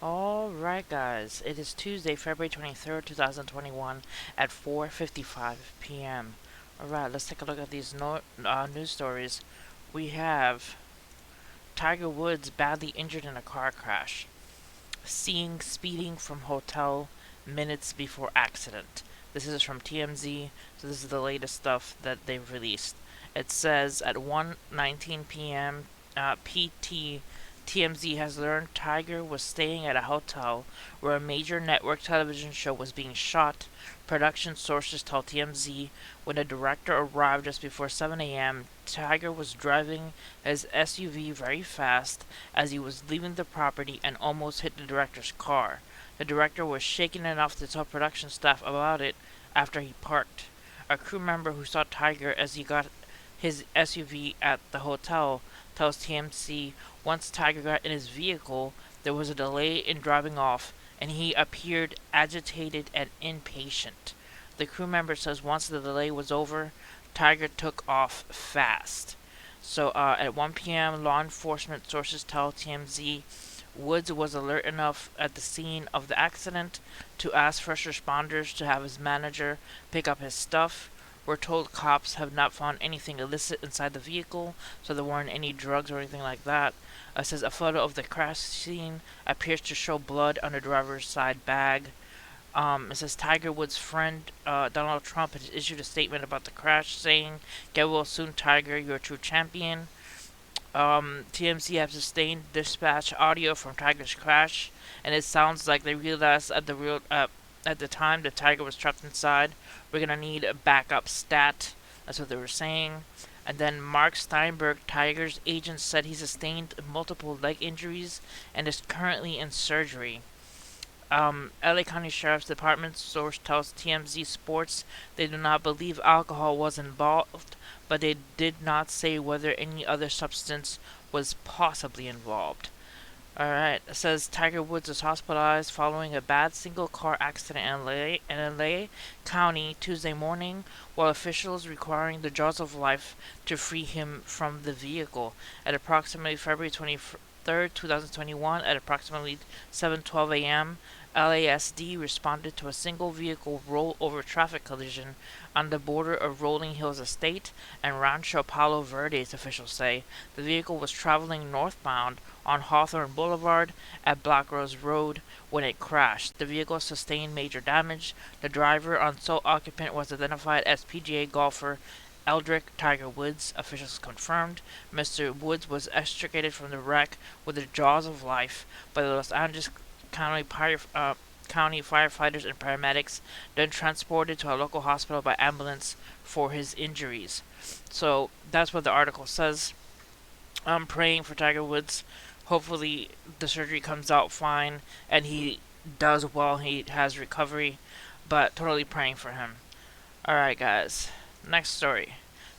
Alright, guys, it is Tuesday, February 23rd, 2021 at 4:55 p.m. Alright, let's take a look at these news stories. We have Tiger Woods badly injured in a car crash, seen speeding from hotel minutes before accident. This is from TMZ, so this is the latest stuff that they've released. It says at 1:19 p.m. PT, TMZ has learned Tiger was staying at a hotel where a major network television show was being shot. Production sources tell TMZ when the director arrived just before 7 a.m., Tiger was driving his SUV very fast as he was leaving the property and almost hit the director's car. The director was shaken enough to tell production staff about it after he parked. A crew member who saw Tiger as he got his SUV at the hotel tells TMZ once Tiger got in his vehicle, there was a delay in driving off and he appeared agitated and impatient. The crew member says once the delay was over, Tiger took off fast. So at 1 p.m., law enforcement sources tell TMZ Woods was alert enough at the scene of the accident to ask first responders to have his manager pick up his stuff. We're told cops have not found anything illicit inside the vehicle, so there weren't any drugs or anything like that. It says a photo of the crash scene appears to show blood on the driver's side bag. It says Tiger Woods' friend Donald Trump has issued a statement about the crash, saying, "Get well soon, Tiger. You're a true champion." TMZ have sustained dispatch audio from Tiger's crash, and it sounds like they realized at the time the Tiger was trapped inside. We're gonna need a backup stat. That's what they were saying. And then Mark Steinberg, Tiger's agent, said he sustained multiple leg injuries and is currently in surgery. LA County Sheriff's Department source tells TMZ Sports they do not believe alcohol was involved, but they did not say whether any other substance was possibly involved. Alright, it says Tiger Woods was hospitalized following a bad single car accident in LA County Tuesday morning, while officials requiring the jaws of life to free him from the vehicle. At approximately February 23rd, 2021, at approximately 7:12 a.m., LASD responded to a single vehicle rollover traffic collision on the border of Rolling Hills Estate and Rancho Palo Verdes, officials say. The vehicle was traveling northbound on Hawthorne Boulevard at Black Rose Road when it crashed. The vehicle sustained major damage. The driver and sole occupant was identified as PGA golfer Eldrick Tiger Woods, officials confirmed. Mr. Woods was extricated from the wreck with the jaws of life by the Los Angeles County firefighters and paramedics, then transported to a local hospital by ambulance for his injuries. So that's what the article says. I'm praying for Tiger Woods. Hopefully the surgery comes out fine and he does well. He has recovery, but totally praying for him. Alright, guys. Next story.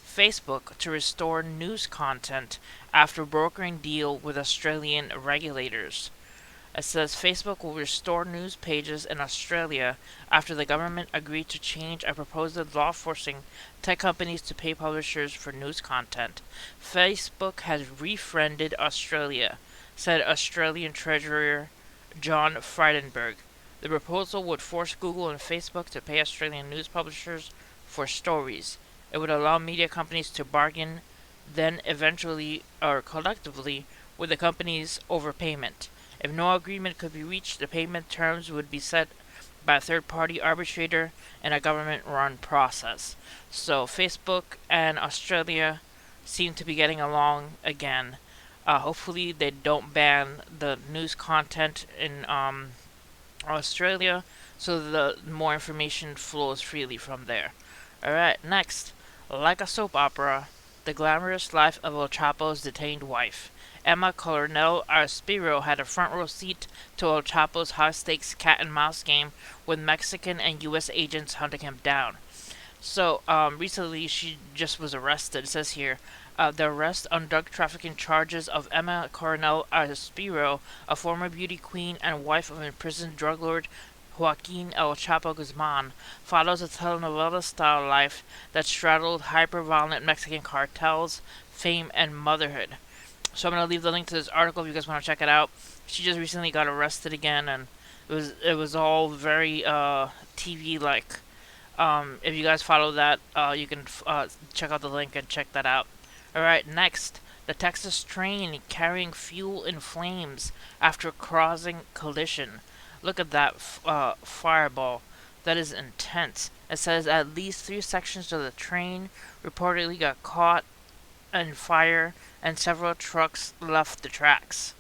Facebook to restore news content after brokering deal with Australian regulators. It says Facebook will restore news pages in Australia after the government agreed to change a proposed law forcing tech companies to pay publishers for news content. Facebook has refriended Australia, said Australian Treasurer John Frydenberg. The proposal would force Google and Facebook to pay Australian news publishers for stories. It would allow media companies to bargain, then eventually or collectively, with the companies over payment. If no agreement could be reached, the payment terms would be set by a third-party arbitrator in a government-run process. So Facebook and Australia seem to be getting along again. Hopefully they don't ban the news content in Australia so the more information flows freely from there. Alright, next. Like a soap opera, the glamorous life of El Chapo's detained wife. Emma Coronel Arspiro had a front row seat to El Chapo's high-stakes cat-and-mouse game with Mexican and U.S. agents hunting him down. So, recently she just was arrested. It says here, the arrest on drug trafficking charges of Emma Coronel Arspiro, a former beauty queen and wife of imprisoned drug lord Joaquin El Chapo Guzman, follows a telenovela-style life that straddled hyper-violent Mexican cartels, fame, and motherhood. So I'm going to leave the link to this article if you guys want to check it out. She just recently got arrested again, and it was all very TV like. If you guys follow that, you can check out the link and check that out. All right, next, the Texas train carrying fuel in flames after crossing collision. Look at that fireball. That is intense. It says at least three sections of the train reportedly got caught in fire, and several trucks left the tracks.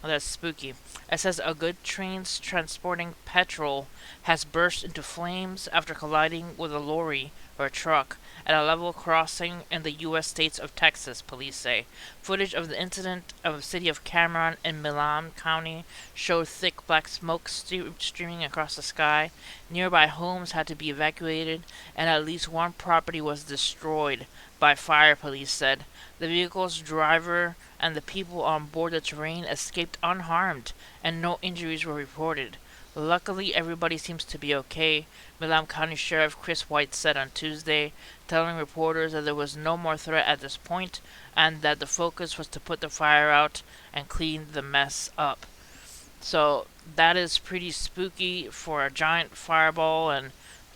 Oh, that's spooky. It says a good train transporting petrol has burst into flames after colliding with a lorry or a truck at a level crossing in the U.S. states of Texas, police say. Footage of the incident of the city of Cameron in Milam County showed thick black smoke streaming across the sky. Nearby homes had to be evacuated, and at least one property was destroyed by fire, police said. The vehicle's driver and the people on board the train escaped unharmed, and no injuries were reported. Luckily, everybody seems to be okay, Milam County Sheriff Chris White said on Tuesday, telling reporters that there was no more threat at this point and that the focus was to put the fire out and clean the mess up. So that is pretty spooky for a giant fireball and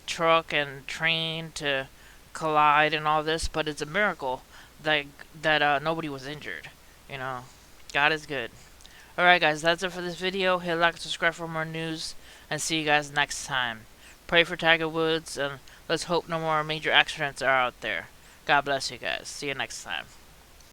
truck and train to collide and all this, but it's a miracle that nobody was injured. You know, God is good. Alright guys, that's it for this video. Hit like and subscribe for more news, and see you guys next time. Pray for Tiger Woods, and let's hope no more major accidents are out there. God bless you guys. See you next time.